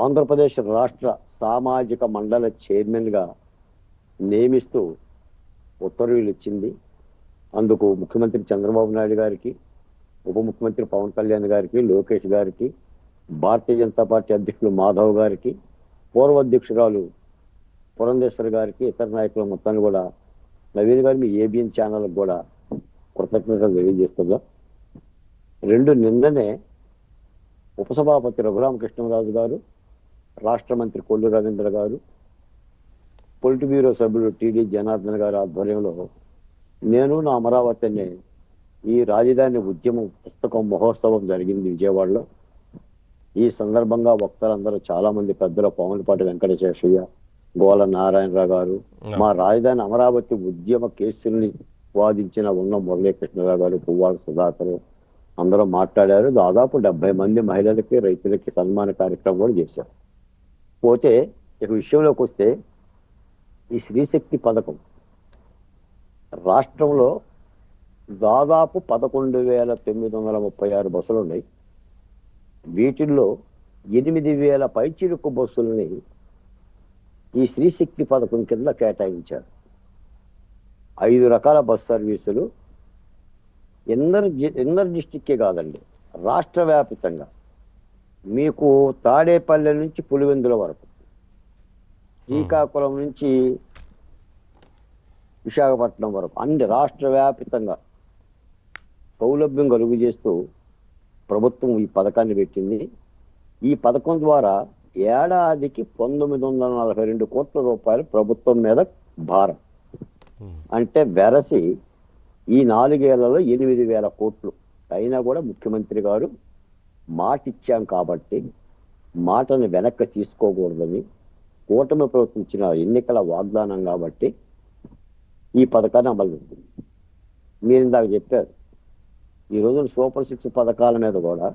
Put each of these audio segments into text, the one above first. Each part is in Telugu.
ఆంధ్రప్రదేశ్ రాష్ట్ర సామాజిక మండలి చైర్మన్గా నియమిస్తూ ఉత్తర్వులు ఇచ్చింది. అందుకు ముఖ్యమంత్రి చంద్రబాబు నాయుడు గారికి, ఉప ముఖ్యమంత్రి పవన్ కళ్యాణ్ గారికి, లోకేష్ గారికి, భారతీయ జనతా పార్టీ అధ్యక్షులు మాధవ్ గారికి, పూర్వ అధ్యక్షురాలు పురంధేశ్వరి గారికి, ఇతర నాయకుల మొత్తాన్ని కూడా నవీన్ గారు మీ ఏబిఎన్ ఛానల్కి కూడా కృతజ్ఞతలు తెలియజేస్తుందా. నిన్ననే ఉపసభాపతి రఘురామకృష్ణరాజు గారు, రాష్ట్ర మంత్రి కొల్లు రవీంద్ర గారు, పొలిట్ బ్యూరో సభ్యులు టీడీ జనార్దన్ గారి ఆధ్వర్యంలో నేను నా అమరావతి అనే ఈ రాజధాని ఉద్యమం పుస్తకం మహోత్సవం జరిగింది విజయవాడలో. ఈ సందర్భంగా వక్తలందరూ చాలా మంది పెద్దలు, పాములపాటి వెంకటశేషయ్య, గోల నారాయణరావు గారు, మా రాజధాని అమరావతి ఉద్యమ కేసుల్ని వాదించిన ఉన్న మురళీకృష్ణరావు గారు, పువ్వాడ సుధాకర్ అందరూ మాట్లాడారు. దాదాపు 70 మంది మహిళలకి, రైతులకి సన్మాన కార్యక్రమం కూడా చేశారు. పోతే ఇక విషయంలోకి వస్తే ఈ స్త్రీశక్తి పథకం రాష్ట్రంలో దాదాపు 11,936 బస్సులు ఉన్నాయి. వీటిల్లో 8,000 పైచిలుకు బస్సులని ఈ స్త్రీశక్తి పథకం కింద కేటాయించారు. 5 రకాల బస్ సర్వీసులు ఇన్నర్ డిస్టిక్కే కాదండి, రాష్ట్ర వ్యాప్తంగా మీకు తాడేపల్లె నుంచి పులివెందుల వరకు, శ్రీకాకుళం నుంచి విశాఖపట్నం వరకు అన్ని రాష్ట్ర వ్యాప్తంగా సౌలభ్యం కలుగు చేస్తూ ప్రభుత్వం ఈ పథకాన్ని పెట్టింది. ఈ పథకం ద్వారా ఏడాదికి 942 కోట్ల రూపాయలు ప్రభుత్వం మీద భారం. అంటే వెరసి ఈ 4 ఏళ్లలో 8,000 కోట్లు. అయినా కూడా ముఖ్యమంత్రి గారు మాట ఇచ్చాం కాబట్టి మాటను వెనక్కి తీసుకోకూడదని, కూటమి ప్రభుత్వం ఇచ్చిన ఎన్నికల వాగ్దానం కాబట్టి ఈ పథకాన్ని అమలు చేస్తుంది. మీరు ఇందాక చెప్పారు, ఈ రోజున సూపర్ 6 పథకాల మీద కూడా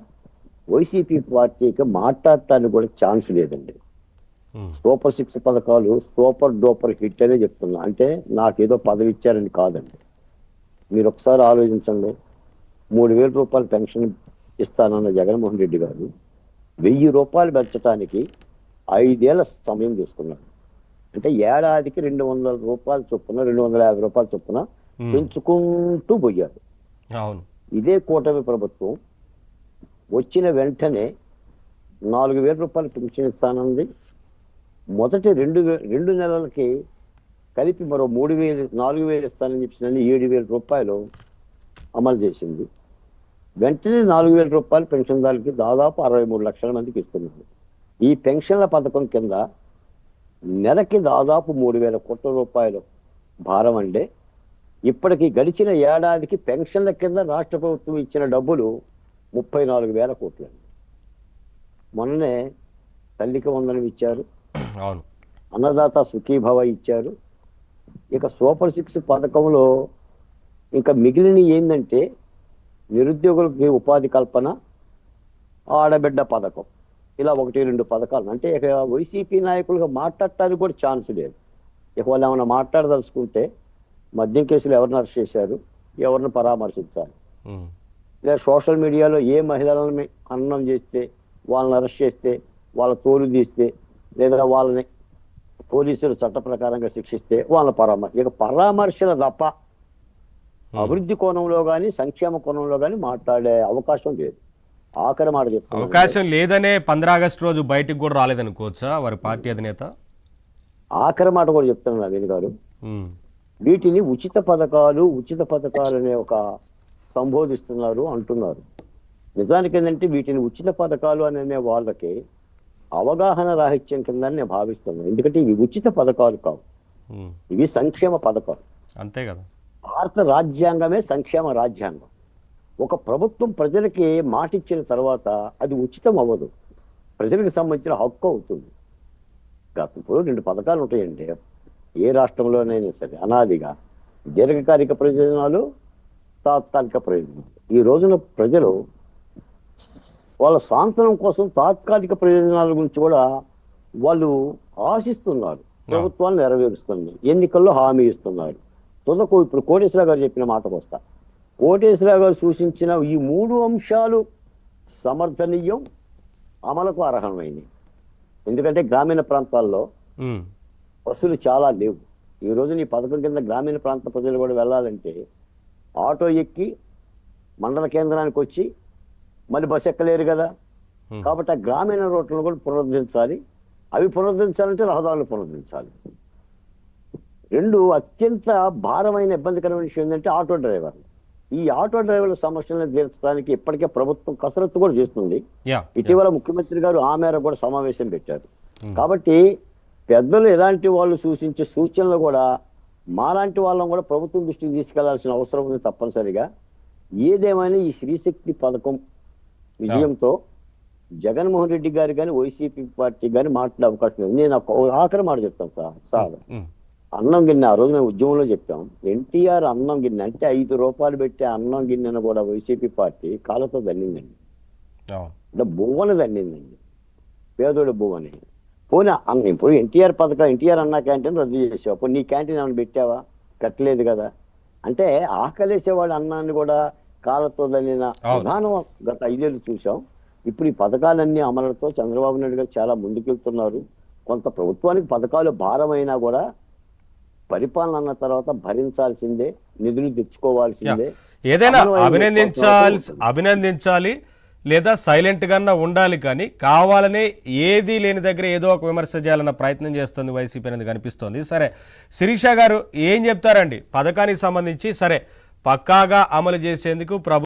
వైసీపీ పార్టీకి మాట్లాడటానికి కూడా ఛాన్స్ లేదండి. సూపర్ 6 పథకాలు సూపర్ డూపర్ హిట్ అనే చెప్తున్నా. అంటే నాకేదో పదవి ఇచ్చారని కాదండి. మీరు ఒకసారి ఆలోచించండి. 3,000 రూపాయలు పెన్షన్ ఇస్తానన్న జగన్మోహన్ రెడ్డి గారు 1,000 రూపాయలు పెంచడానికి 5 ఏళ్ల సమయం తీసుకున్నాడు. అంటే ఏడాదికి 200 రూపాయల చొప్పున, 250 రూపాయల చొప్పున పెంచుకుంటూ పోయారు. ఇదే కూటమి ప్రభుత్వం వచ్చిన వెంటనే 4,000 రూపాయలు పెన్షన్ ఇస్తానంది. మొదటి 2 నెలలకి కలిపి మరో 4,000 ఇస్తానని చెప్పిన 7,000 రూపాయలు అమలు చేసింది. వెంటనే 4,000 రూపాయలు పెన్షన్దారులకి దాదాపు 63 లక్షల మందికి ఇస్తున్నారు. ఈ పెన్షన్ల పథకం కింద నెలకి దాదాపు 3,000 కోట్ల రూపాయలు భారం. అంటే ఇప్పటికి గడిచిన ఏడాదికి పెన్షన్ల కింద రాష్ట్ర ప్రభుత్వం ఇచ్చిన డబ్బులు 34,000 కోట్లు. మొన్ననే తల్లికి వందనం ఇచ్చారు, అన్నదాత సుఖీభవ ఇచ్చారు. ఇక సూపర్ 6 పథకంలో ఇంకా మిగిలిన ఏంటంటే నిరుద్యోగులకి ఉపాధి కల్పన, ఆడబిడ్డ పథకం, ఇలా 1-2 పథకాలు. అంటే ఇక వైసీపీ నాయకులుగా మాట్లాడటానికి కూడా ఛాన్స్ లేదు. ఇక వాళ్ళు ఏమైనా మాట్లాడదలుచుకుంటే మద్యం కేసులు ఎవరిని అరెస్ట్ చేశారు, ఎవరిని పరామర్శించాలి, లేదా సోషల్ మీడియాలో ఏ మహిళలను అన్నం చేస్తే వాళ్ళని అరెస్ట్ చేస్తే, వాళ్ళ తోలు తీస్తే, లేదా వాళ్ళని పోలీసులు చట్ట ప్రకారంగా శిక్షిస్తే వాళ్ళ పరామర్శల తప్ప అభివృద్ధి కోణంలో కానీ సంక్షేమ కోణంలో కానీ మాట్లాడే అవకాశం లేదు. ఆఖరి మాట చెప్తాను, అవకాశం లేదనే 15 ఆగస్టు రోజు బయటికి కూడా రాలేదనుకోవచ్చా వారి పార్టీ అధినేత? ఆఖరి మాట కూడా చెప్తాను నవీన్ గారు. వీటిని ఉచిత పథకాలు అనే ఒక సంబోధిస్తున్నారు అంటున్నారు. నిజానికి ఏంటంటే వీటిని ఉచిత పథకాలు అనే వాళ్ళకి అవగాహన రాహిత్యం కింద నేను భావిస్తున్నాను. ఎందుకంటే ఇవి ఉచిత పథకాలు కావు, ఇవి సంక్షేమ పథకాలు. అంతే కదా. భారత రాజ్యాంగమే సంక్షేమ రాజ్యాంగం. ఒక ప్రభుత్వం ప్రజలకి మాట ఇచ్చిన తర్వాత అది ఉచితం అవ్వదు, ప్రజలకు సంబంధించిన హక్కు అవుతుంది. ఇప్పుడు 2 పథకాలు ఉంటాయండి ఏ రాష్ట్రంలోనైనా సరే, అనాదిగా దీర్ఘకాలిక ప్రయోజనాలు, తాత్కాలిక ప్రయోజనాలు. ఈ రోజున ప్రజలు వాళ్ళ సాంత్వనం కోసం తాత్కాలిక ప్రయోజనాల గురించి కూడా వాళ్ళు ఆశిస్తున్నారు. ప్రభుత్వాన్ని నెరవేరుస్తుంది, ఎన్నికల్లో హామీ ఇస్తున్నారు. తుదకు ఇప్పుడు కోటేశ్వరరావు గారు చెప్పిన మాటకు వస్తా. కోటేశ్వరరావు గారు సూచించిన ఈ 3 అంశాలు సమర్థనీయం, అమలుకు అర్హమైనవి. ఎందుకంటే గ్రామీణ ప్రాంతాల్లో ఉమ్, బస్సులు చాలా లేవు. ఈ రోజు నీ పథకం కింద గ్రామీణ ప్రాంత ప్రజలు కూడా వెళ్ళాలంటే ఆటో ఎక్కి మండల కేంద్రానికి వచ్చి మళ్ళీ బస్సు ఎక్కలేరు కదా. కాబట్టి ఆ గ్రామీణ రోడ్లను కూడా పునరుద్ధరించాలి. అవి పునరుద్ధరించాలంటే రహదారులు పునరుద్ధరించాలి. రెండు అత్యంత భారమైన ఇబ్బందికరమైన విషయం ఏంటంటే ఆటో డ్రైవర్లు. ఈ ఆటో డ్రైవర్ల సమస్యలను తీర్చడానికి ఇప్పటికే ప్రభుత్వం కసరత్తు కూడా చేస్తుంది. యా ఇటీవల ముఖ్యమంత్రి గారు ఆ మేర కూడా సమావేశం పెట్టారు. కాబట్టి పెద్దలు ఎలాంటి వాళ్ళు సూచించే సూచనలు కూడా మాలాంటి వాళ్ళం కూడా ప్రభుత్వం దృష్టికి తీసుకెళ్లాల్సిన అవసరం ఉంది తప్పనిసరిగా. ఏదేమైనా ఈ స్త్రీశక్తి పథకం విజయంతో జగన్మోహన్ రెడ్డి గారు కానీ వైసీపీ పార్టీ కానీ మాట్లాడే అవకాశం ఉంది. నేను ఆఖరి మాట చెప్తాను సార్. అన్నం గిన్నె ఆ రోజు మేము ఉద్యమంలో చెప్పాం. ఎన్టీఆర్ అన్నం గిన్నె అంటే 5 రూపాయలు పెట్టే అన్నం గిన్నెను కూడా వైసీపీ పార్టీ కాళ్ళతో దన్నిందండి. అంటే బువ్వను దన్నిందండి, పేదోడి బువ్వని. పోనీ ఇప్పుడు ఎన్టీఆర్ పథకం, ఎన్టీఆర్ అన్న క్యాంటీన్ రద్దు చేసావు. అప్పుడు నీ క్యాంటీన్ ఏమైనా పెట్టావా? కట్టలేదు కదా. అంటే ఆకలేసేవాడు అన్నాన్ని కూడా కాళ్ళతో దన్నిన విధానం గత 5 ఏళ్ళు చూసాం. ఇప్పుడు ఈ పథకాలన్నీ అమలుతో చంద్రబాబు నాయుడు గారు చాలా ముందుకెళ్తున్నారు. కొంత ప్రభుత్వానికి పథకాలు భారమైనా కూడా పరిపాలన అన్న తర్వాత భరించాల్సిందే, నిధులు తెచ్చుకోవాల్సిందే. ఏదైనా అభినందించాలి లేదా సైలెంట్ గా ఉండాలి, కానీ కావాలనే ఏది లేని దగ్గర ఏదో ఒక విమర్శ చేయాలన్న ప్రయత్నం చేస్తుంది వైసీపీ అనేది కనిపిస్తోంది. సరే, శిరీష గారు ఏం చెప్తారండి పథకానికి సంబంధించి? సరే, పక్కాగా అమలు చేసేందుకు